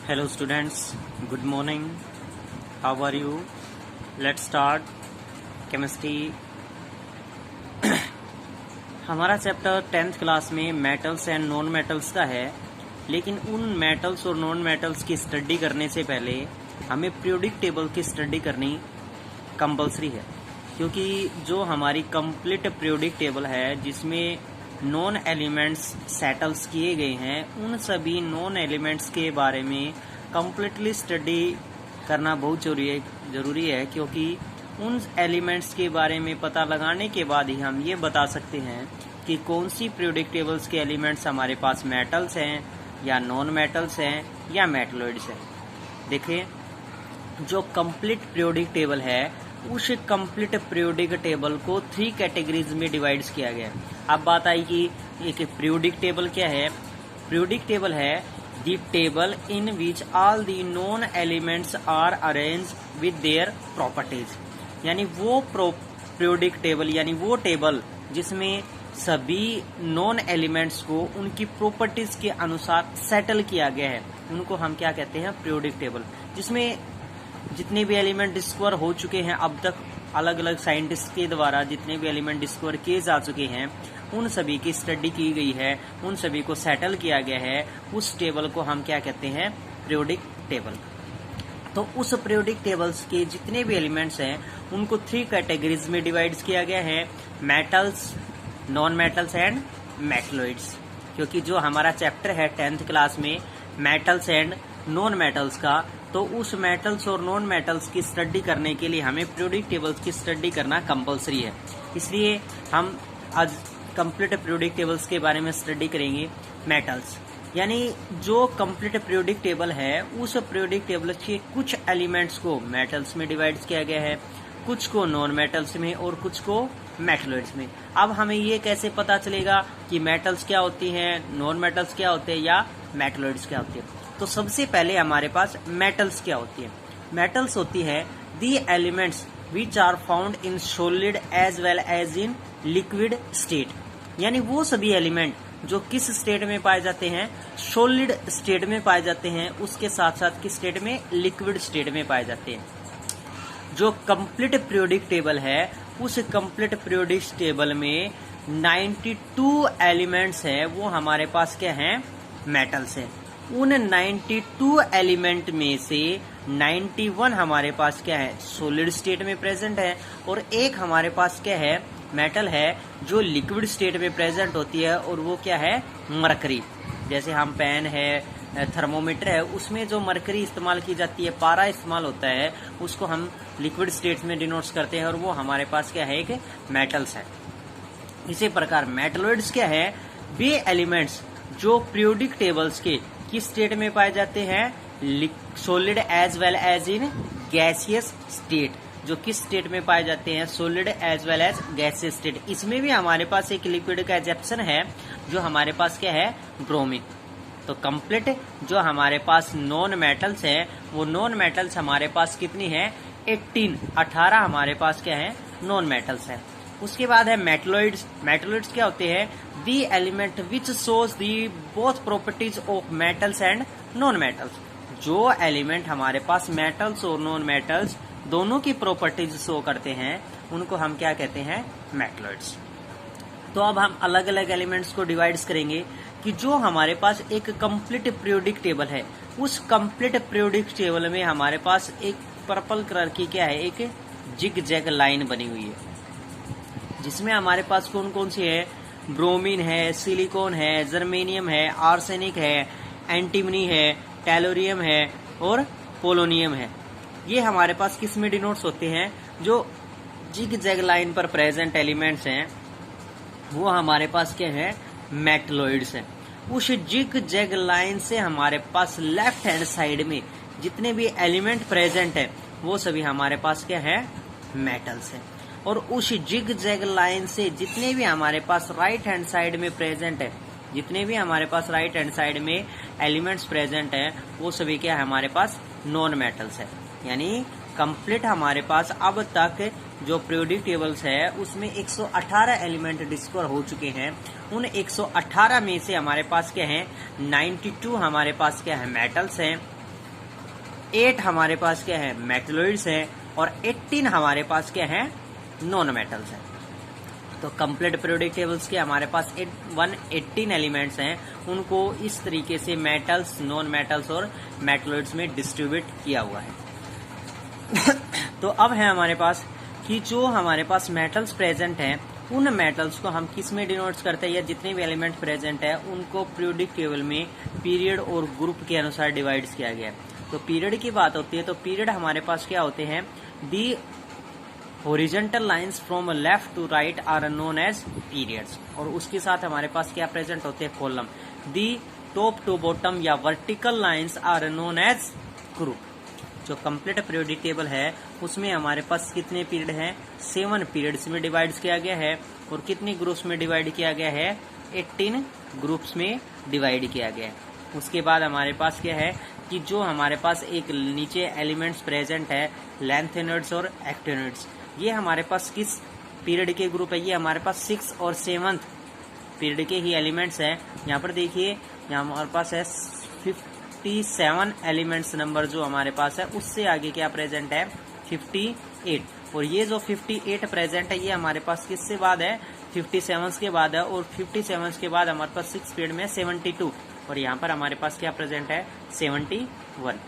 Hello students, good morning. How are you? Let's start chemistry. हमारा chapter 10th class में metals and non metals का है, लेकिन उन मेटल्स और नॉन मेटल्स की स्टडी करने से पहले हमें पीरियोडिक टेबल की स्टडी करनी कंपलसरी है, क्योंकि जो हमारी कंप्लीट पीरियोडिक टेबल है जिसमें नॉन एलिमेंट्स सेटल्स किए गए हैं, उन सभी नॉन एलिमेंट्स के बारे में कम्प्लीटली स्टडी करना बहुत ज़रूरी है, क्योंकि उन एलिमेंट्स के बारे में पता लगाने के बाद ही हम ये बता सकते हैं कि कौन सी पीरियोडिक टेबल्स के एलिमेंट्स हमारे पास मेटल्स हैं या नॉन मेटल्स हैं या मेटलॉइड्स हैं। देखिए, जो कंप्लीट पीरियोडिक टेबल है उस कंप्लीट पीरियोडिक टेबल को 3 कैटेगरीज में डिवाइड किया गया है। अब बात आई कि एक पीरियोडिक टेबल क्या है। पीरियोडिक टेबल है the table in which all the known elements are arrange with their properties, यानी वो पीरियोडिक टेबल यानी वो टेबल जिसमें सभी नॉन एलिमेंट्स को उनकी प्रॉपर्टीज के अनुसार सेटल किया गया है, उनको हम क्या कहते हैं, पीरियोडिक टेबल। जिसमें जितने भी एलिमेंट डिस्कवर हो चुके हैं अब तक, अलग अलग साइंटिस्ट के द्वारा जितने भी एलिमेंट डिस्कवर किए जा चुके हैं, उन सभी की स्टडी की गई है, उन सभी को सेटल किया गया है। उस टेबल को हम क्या कहते हैं, पीरियोडिक टेबल। तो उस पीरियोडिक टेबल्स के जितने भी एलिमेंट्स हैं उनको 3 कैटेगरीज में डिवाइड किया गया है, metals, non metals and metalloids. क्योंकि जो हमारा चैप्टर है 10th क्लास में मेटल्स एंड नॉन मेटल्स का, तो उस मेटल्स और नॉन मेटल्स की स्टडी करने के लिए हमें पीरियोडिक टेबल्स की स्टडी करना कंपलसरी है। इसलिए हम आज कंप्लीट पीरियोडिक टेबल्स के बारे में स्टडी करेंगे। मेटल्स यानी जो कंप्लीट पीरियोडिक टेबल है, उस पीरियोडिक टेबल के कुछ एलिमेंट्स को मेटल्स में डिवाइड किया गया है, कुछ को नॉन मेटल्स में और कुछ को मेटलॉइड्स में। अब हमें ये कैसे पता चलेगा कि मेटल्स क्या होती हैं, नॉन मेटल्स क्या होते हैं या मेटलॉइड्स क्या होती है। तो सबसे पहले हमारे पास मेटल्स क्या होती है। मेटल्स होती है the elements which are found in solid as well as in liquid state, यानी वो सभी एलिमेंट जो किस स्टेट में पाए जाते हैं, सॉलिड स्टेट में पाए जाते हैं, उसके साथ साथ किस स्टेट में, लिक्विड स्टेट में पाए जाते हैं। जो कंप्लीट पीरियोडिक टेबल है, उस कंप्लीट पीरियोडिक टेबल में 92 एलिमेंट्स हैं, वो हमारे पास क्या हैं, मेटल्स हैं। उन 92 एलिमेंट में से 91 हमारे पास क्या है, सॉलिड स्टेट में प्रेजेंट है, और एक हमारे पास क्या है, मेटल है जो लिक्विड स्टेट में प्रेजेंट होती है, और वो क्या है, मरकरी। जैसे हम पेन है, थर्मोमीटर है, उसमें जो मरकरी इस्तेमाल की जाती है, पारा इस्तेमाल होता है, उसको हम लिक्विड स्टेट में डिनोट्स करते हैं, और वो हमारे पास क्या है, एक मेटल्स है। इसी प्रकार मेटलॉइड्स क्या है, वे एलिमेंट्स जो पीरियोडिक टेबल्स के किस स्टेट में पाए जाते हैं, solid as well as in gaseous state. जो किस स्टेट में पाए जाते हैं, solid as well as gaseous state. इसमें भी हमारे पास एक लिक्विड का एक्सेप्शन है, जो हमारे पास क्या है, ब्रोमीन। तो कंप्लीट जो हमारे पास नॉन मेटल्स है, वो नॉन मेटल्स हमारे पास कितनी है, 18 हमारे पास क्या है, नॉन मेटल्स है। उसके बाद है मेटलॉइड्स। मेटलॉइड्स क्या होते हैं, the element which shows the both properties of metals and non metals. जो एलिमेंट हमारे पास मेटल्स और नॉन मेटल्स दोनों की प्रॉपर्टीज शो करते हैं, उनको हम क्या कहते हैं, मेटलॉइड्स। तो अब हम अलग अलग एलिमेंट्स को डिवाइड करेंगे कि जो हमारे पास एक कंप्लीट पीरियोडिक टेबल है, उस कंप्लीट पीरियोडिक टेबल में हमारे पास एक पर्पल कलर की क्या है, एक जिग जैग लाइन बनी हुई है, जिसमें हमारे पास कौन कौन सी है, ब्रोमीन है, सिलिकॉन है, जर्मेनियम है, आर्सेनिक है, एंटीमनी है, टेलोरियम है और पोलोनियम है। ये हमारे पास किस में डिनोट्स होते हैं, जो जिग जैग लाइन पर प्रेजेंट एलिमेंट्स हैं, वो हमारे पास क्या है, मेटलॉइड्स हैं। उस जिग जैग लाइन से हमारे पास लेफ्ट हैंड साइड में जितने भी एलिमेंट प्रेजेंट है, वो सभी हमारे पास क्या है, मेटल्स है। और उस जिग जैग लाइन से जितने भी हमारे पास राइट हैंड साइड में प्रेजेंट है, जितने भी हमारे पास राइट हैंड साइड में एलिमेंट्स प्रेजेंट है, वो सभी क्या है, हमारे पास नॉन मेटल्स है। यानी कंप्लीट हमारे पास अब तक जो पीरियोडिक टेबल्स है उसमें 118 एलिमेंट डिस्कवर हो चुके हैं। उन 118 में से हमारे पास क्या है, 92 हमारे पास क्या है, मेटल्स हैं, 8 हमारे पास क्या है, मेटलोइड्स है, और 18 हमारे पास क्या है, नॉन मेटल्स है। तो कंप्लीट पीरियोडिक टेबल्स के हमारे पास 118 एलिमेंट्स हैं, उनको इस तरीके से मेटल्स, नॉन मेटल्स और मेटलोइड्स में डिस्ट्रीब्यूट किया हुआ है। तो अब है हमारे पास कि जो हमारे पास मेटल्स प्रेजेंट हैं, उन मेटल्स को हम किस में डिनोट्स करते हैं, या जितने भी एलिमेंट प्रेजेंट है उनको पीरियोडिक टेबल में पीरियड और ग्रुप के अनुसार डिवाइड किया गया है। तो पीरियड की बात होती है तो पीरियड हमारे पास क्या होते हैं, the horizontal lines from left to right are known as periods, और उसके साथ हमारे पास क्या प्रेजेंट होते हैं, column. The top to bottom या vertical lines are known as group. जो कंप्लीट पीरियोडिक टेबल है उसमें हमारे पास कितने पीरियड हैं, 7 पीरियड्स में डिवाइड किया गया है, और कितने ग्रुप्स में डिवाइड किया गया है, 18 ग्रुप्स में डिवाइड किया गया है। उसके बाद हमारे पास क्या है कि जो हमारे पास एक नीचे एलिमेंट्स प्रेजेंट है, लेंथेनॉइड्स और एक्टिनॉइड्स, ये हमारे पास किस पीरियड के ग्रुप है, ये हमारे पास 6 और 7 पीरियड के ही एलिमेंट्स हैं। यहाँ पर देखिए, यहाँ हमारे पास है 57 एलिमेंट्स नंबर जो हमारे पास है, उससे आगे क्या प्रेजेंट है, 58, और ये जो 58 प्रेजेंट है ये हमारे पास किससे बाद है, 57 के बाद है, और 57 के बाद हमारे पास 6 पीरियड में 72, और यहाँ पर हमारे पास क्या प्रेजेंट है, 71।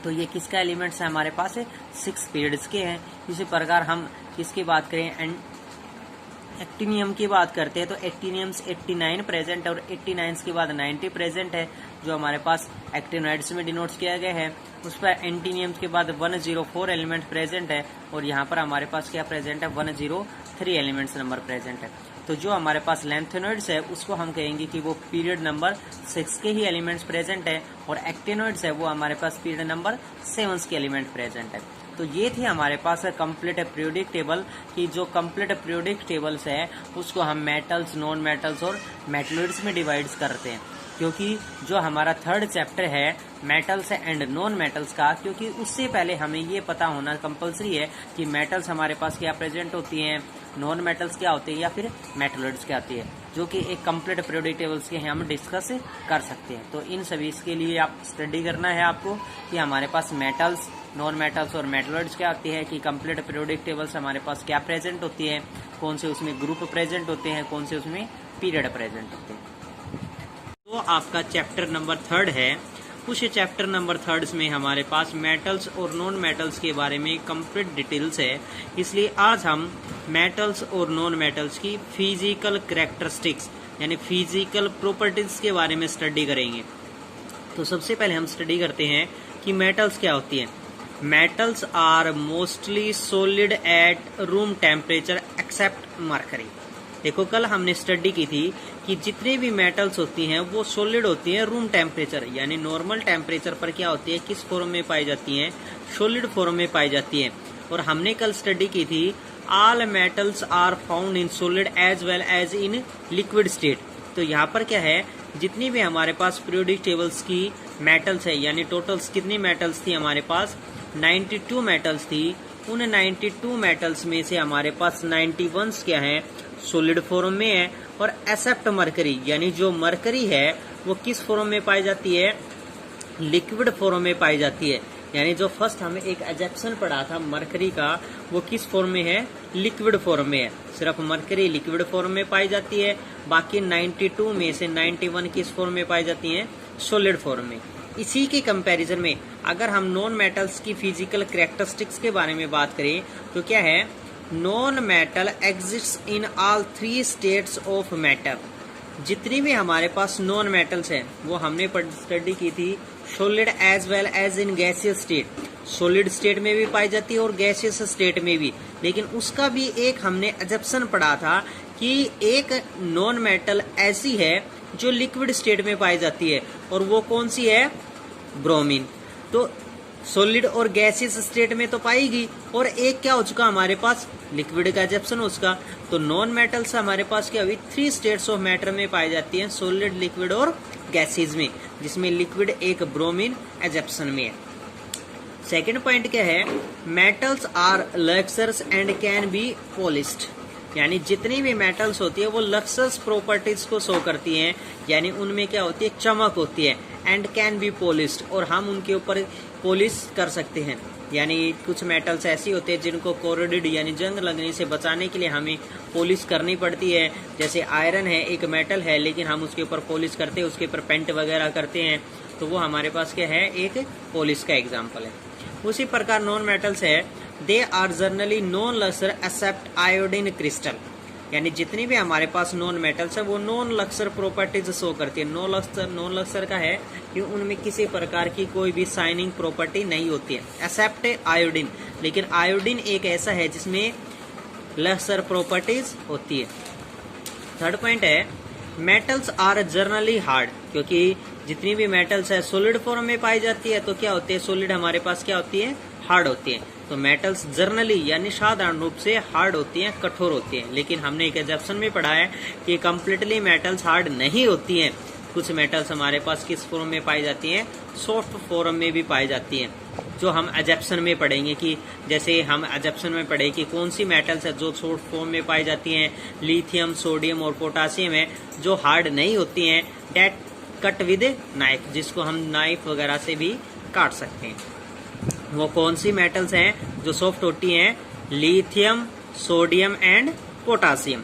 तो ये किसका एलिमेंट्स है, हमारे पास 6 पीरियड्स के हैं। इसी प्रकार हम किसकी बात करें, एक्टिनियम की बात करते हैं तो एक्टिनियम्स 89 प्रेजेंट है, और 89 के बाद 90 प्रेजेंट है, जो हमारे पास एक्टिनॉइड्स में डिनोट किया गया है। उस पर एंटीनियम्स के बाद 104 एलिमेंट प्रेजेंट है, और यहाँ पर हमारे पास क्या प्रेजेंट है, 103 एलिमेंट्स नंबर प्रेजेंट है। तो जो हमारे पास लेंथेनॉइड्स है उसको हम कहेंगे कि वो पीरियड नंबर 6 के ही एलिमेंट्स प्रेजेंट है, और एक्टिनॉइड्स है वो हमारे पास पीरियड नंबर 7 के एलिमेंट प्रेजेंट है। तो ये थी हमारे पास कंप्लीट पीरियोडिक टेबल की। जो कंप्लीट पीरियोडिक टेबल्स है उसको हम मेटल्स, नॉन मेटल्स और मेटलोइड्स में डिवाइड करते हैं, क्योंकि जो हमारा 3rd चैप्टर है मेटल्स एंड नॉन मेटल्स का, क्योंकि उससे पहले हमें ये पता होना कंपलसरी है कि मेटल्स हमारे पास क्या प्रेजेंट होती हैं, नॉन मेटल्स क्या होती है, या फिर मेटलोइड्स क्या होती है, जो कि एक कंप्लीट पीरियोडिक टेबल्स के हम डिस्कस कर सकते हैं। तो इन सभी के लिए आप स्टडी करना है आपको कि हमारे पास मेटल्स, नॉन मेटल्स और मेटलोइड्स क्या होती है, कि कंप्लीट पीरियोडिक टेबल्स हमारे पास क्या प्रेजेंट होती है, कौन से उसमें ग्रुप प्रेजेंट होते हैं, कौन से उसमें पीरियड प्रेजेंट होते हैं। तो आपका चैप्टर नंबर 3 है, उस चैप्टर नंबर 3 में हमारे पास मेटल्स और नॉन मेटल्स के बारे में कंप्लीट डिटेल्स है। इसलिए आज हम मेटल्स और नॉन मेटल्स की फिजिकल कैरेक्टरिस्टिक्स यानी फिजिकल प्रॉपर्टीज के बारे में स्टडी करेंगे। तो सबसे पहले हम स्टडी करते हैं कि मेटल्स क्या होती हैं। Metals are mostly solid at room temperature except mercury. देखो, कल हमने स्टडी की थी कि जितने भी मेटल्स होती हैं वो सॉलिड होती हैं रूम टेम्परेचर यानी नॉर्मल टेम्परेचर पर क्या होती है, किस फॉर्म में पाई जाती हैं, सॉलिड फॉर्म में पाई जाती हैं। और हमने कल स्टडी की थी all metals are found in solid as well as in liquid state. तो यहाँ पर क्या है, जितनी भी हमारे पास पीरियोडिक टेबल्स की मेटल्स है, यानी टोटल्स कितनी मेटल्स थी हमारे पास, 92 मेटल्स थी। उन 92 मेटल्स में से हमारे पास 91 क्या है, सॉलिड फॉर्म में है, और एक्सेप्ट मरकरी यानी जो मरकरी है वो किस फॉर्म में पाई जाती है, लिक्विड फॉर्म में पाई जाती है। यानी जो फर्स्ट हमें एक एजेप्शन पढ़ा था मरकरी का, वो किस फॉर्म में है, लिक्विड फॉर्म में है। सिर्फ मरकरी लिक्विड फॉर्म में पाई जाती है, बाकी 92 में से 91 किस फॉर्म में पाई जाती है, सॉलिड फॉर्म में। इसी के कंपैरिजन में अगर हम नॉन मेटल्स की फिजिकल कैरेक्टरिस्टिक्स के बारे में बात करें तो क्या है, non metal exist in all 3 states of matter. जितनी भी हमारे पास नॉन मेटल्स हैं वो हमने स्टडी की थी solid as well as in gaseous state. Solid state में भी पाई जाती है और गैसियस स्टेट में भी, लेकिन उसका भी एक हमने एजप्शन पढ़ा था कि एक नॉन मेटल ऐसी है जो लिक्विड स्टेट में पाई जाती है, और वो कौन सी है, ब्रोमीन। तो सॉलिड और गैसियस स्टेट में तो पाएगी, और एक क्या हो चुका हमारे पास, लिक्विड का एजप्शन हो चुका। तो नॉन मेटल्स हमारे पास क्या हुई, 3 स्टेट्स ऑफ मैटर में पाई जाती हैं, सॉलिड, लिक्विड और गैसेज में, जिसमें लिक्विड एक ब्रोमीन एजप्शन में है। सेकेंड पॉइंट क्या है, metals are lustrous and can be polished. यानी जितनी भी मेटल्स होती है वो लक्सर्स प्रॉपर्टीज को शो करती हैं, यानी उनमें क्या होती है, चमक होती है। एंड कैन बी पॉलिश्ड, और हम उनके ऊपर पॉलिश कर सकते हैं। यानी कुछ मेटल्स ऐसी होते हैं जिनको कोरोडेड यानी जंग लगने से बचाने के लिए हमें पॉलिश करनी पड़ती है। जैसे आयरन है, एक मेटल है, लेकिन हम उसके ऊपर पॉलिश करते हैं, उसके ऊपर पेंट वगैरह करते हैं, तो वो हमारे पास क्या है, एक पॉलिश का एग्जाम्पल है। उसी प्रकार नॉन मेटल्स है, they are generally non lustre except iodine crystal. यानी जितनी भी हमारे पास नॉन मेटल्स है वो नॉन लक्सर प्रॉपर्टीज शो करती है। नॉन लक्सर का है कि उनमें किसी प्रकार की कोई भी शाइनिंग प्रॉपर्टी नहीं होती है, एक्सेप्ट आयोडीन। लेकिन आयोडीन एक ऐसा है जिसमें लक्सर प्रॉपर्टीज होती है। थर्ड पॉइंट है, मेटल्स आर जनरली हार्ड, क्योंकि जितनी भी मेटल्स है सॉलिड फॉर्म में पाई जाती है, तो क्या होती है, सॉलिड हमारे पास क्या होती है, हार्ड होती है। तो मेटल्स जनरली यानी साधारण रूप से हार्ड होती हैं, कठोर होती हैं। लेकिन हमने एक एग्जाम्पल में पढ़ा है कि कम्प्लीटली मेटल्स हार्ड नहीं होती हैं। कुछ मेटल्स हमारे पास किस फॉर्म में पाई जाती हैं, सॉफ्ट फॉर्म में भी पाई जाती हैं, जो हम एग्जाम्पल में पढ़ेंगे। कि जैसे हम एग्जाम्पल में पढ़े कि कौन सी मेटल्स है जो सॉफ्ट फॉर्म में पाई जाती हैं, लिथियम, सोडियम और पोटासियम है, जो हार्ड नहीं होती हैं, डेट कट विद नाइफ, जिसको हम नाइफ वगैरह से भी काट सकते हैं। वो कौन सी मेटल्स हैं जो सॉफ्ट होती हैं, lithium, sodium and potassium.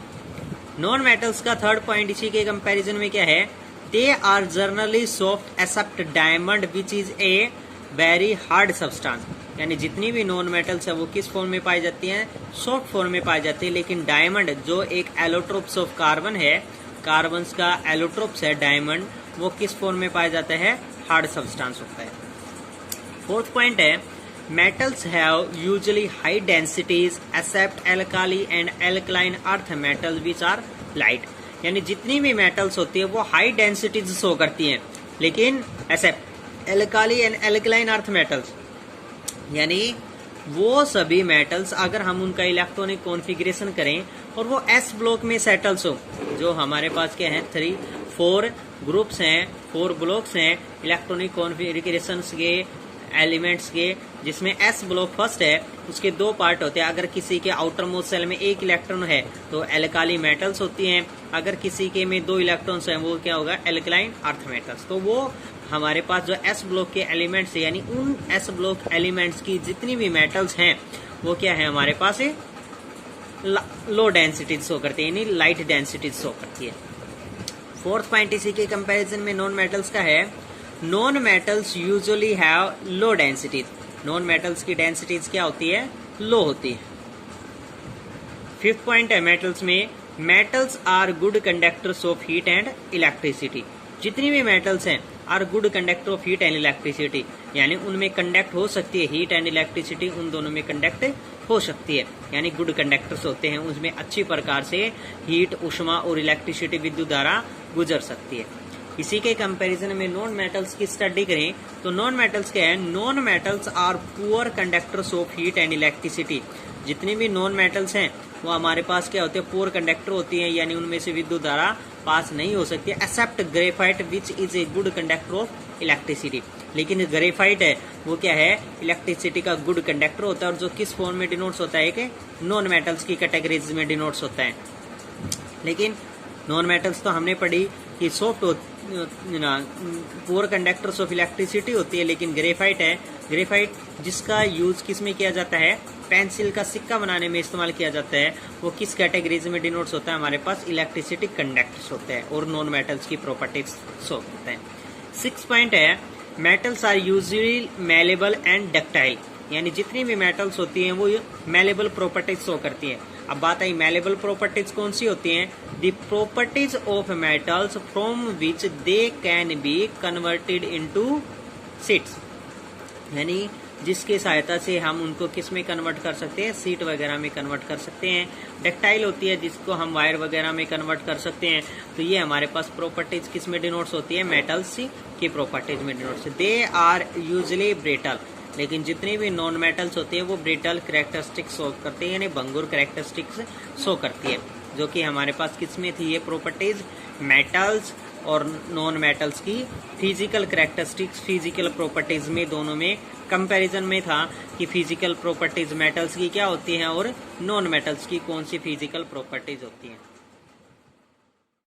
Non metals का थर्ड पॉइंट इसी के कंपैरिजन में क्या है, they are generally soft except diamond which is a very hard substance. यानी जितनी भी नॉन मेटल्स है वो किस फॉर्म में पाई जाती हैं, सॉफ्ट फॉर्म में पाई जाती है। लेकिन डायमंड जो एक एलोट्रोप्स ऑफ कार्बन है, कार्बन का एलोट्रोप्स है डायमंड, वो किस फॉर्म में पाया जाता है, हार्ड सब्सटेंस होता है। फोर्थ पॉइंट है, metals have usually high densities except alkali and alkaline earth metals which are light. यानी जितनी भी मेटल्स होती है वो हाई डेंसिटीज शो करती हैं, लेकिन except alkali and alkaline earth metals, यानी वो सभी मेटल्स अगर हम उनका इलेक्ट्रॉनिक कॉन्फ़िगरेशन करें और वो एस ब्लॉक में सेटल्स हो, जो हमारे पास क्या है 4 ग्रुप्स हैं, 4 ब्लॉक्स हैं इलेक्ट्रॉनिक कॉन्फ़िगरेशन के एलिमेंट्स के, जिसमें एस ब्लॉक फर्स्ट है, उसके 2 पार्ट होते हैं। अगर किसी के आउटर मोस्ट सेल में 1 इलेक्ट्रॉन है तो एल्काली मेटल्स होती हैं, अगर किसी के में 2 इलेक्ट्रॉन्स हैं वो क्या होगा, एल्कलाइन अर्थ मेटल्स। तो वो हमारे पास जो एस ब्लॉक के एलिमेंट्स है, यानी उन एस ब्लॉक एलिमेंट्स की जितनी भी मेटल्स हैं वो क्या है, हमारे पास लो डेंसिटी शो करती है, यानी लाइट डेंसिटी शो करती है। फोर्थ पॉइंट इसी के कंपैरिजन में नॉन मेटल्स का है, non metals usually have low densities. Non metals की डेंसिटीज क्या होती है, लो होती है। फिफ्थ पॉइंट है मेटल्स में, metals are good conductors of heat and electricity. जितनी भी मेटल्स हैं are good conductor of heat and electricity, यानी उनमें कंडक्ट हो सकती है, हीट एंड इलेक्ट्रिसिटी उन दोनों में कंडक्ट हो सकती है, यानी गुड कंडक्टर्स होते हैं, उसमें अच्छी प्रकार से हीट, उष्मा और इलेक्ट्रिसिटी विद्युत धारा गुजर सकती है। इसी के कंपैरिजन में नॉन मेटल्स की स्टडी करें तो नॉन मेटल्स क्या है, non metals are poor conductors of heat and electricity. जितनी भी नॉन मेटल्स हैं वो हमारे पास क्या होते हैं, पुअर कंडक्टर होती हैं, यानी उनमें से विद्युत धारा पास नहीं हो सकती, except graphite which is a good conductor of electricity. लेकिन ग्रेफाइट है वो क्या है, इलेक्ट्रिसिटी का गुड कंडक्टर होता है, और जो किस फॉर्म में डिनोट्स होता है कि नॉन मेटल्स की कैटेगरीज में डिनोट्स होता है। लेकिन नॉन मेटल्स तो हमने पढ़ी कि soft poor conductors of electricity होती है, लेकिन ग्रेफाइट है, ग्रेफाइट जिसका यूज किस में किया जाता है, पेंसिल का सिक्का बनाने में इस्तेमाल किया जाता है, वो किस कैटेगरीज में डिनोट्स होता है, हमारे पास इलेक्ट्रिसिटी कंडक्टर्स होते हैं और नॉन मेटल्स की प्रॉपर्टीज शो करते हैं। 6 पॉइंट है, metals are usually malleable and ductile. यानी जितनी भी मेटल्स होती हैं वो मेलेबल प्रॉपर्टीज शो करती हैं। अब बात आई मेलेबल प्रॉपर्टीज कौन सी होती हैं, the properties of metals from which they can be converted into sheets. यानी जिसकी सहायता से हम उनको किस में कन्वर्ट कर सकते हैं, सीट वगैरह में कन्वर्ट कर सकते हैं। डक्टाइल होती है जिसको हम वायर वगैरह में कन्वर्ट कर सकते हैं। तो ये हमारे पास प्रॉपर्टीज किस में डिनोट्स होती है, मेटल्स की प्रॉपर्टीज में denotes. They are usually brittle. लेकिन जितनी भी नॉन मेटल्स होती है वो ब्रिटल कैरेक्टरिस्टिक्स शो करते हैं, यानी भंगुर कैरेक्टरिस्टिक्स शो करती है, जो कि हमारे पास किस में थी ये प्रॉपर्टीज, मेटल्स और नॉन मेटल्स की फिजिकल कैरेक्टरिस्टिक्स, फिजिकल प्रॉपर्टीज में दोनों में कंपैरिजन में था कि फिजिकल प्रॉपर्टीज मेटल्स की क्या होती हैं और नॉन मेटल्स की कौन सी फिजिकल प्रॉपर्टीज होती हैं।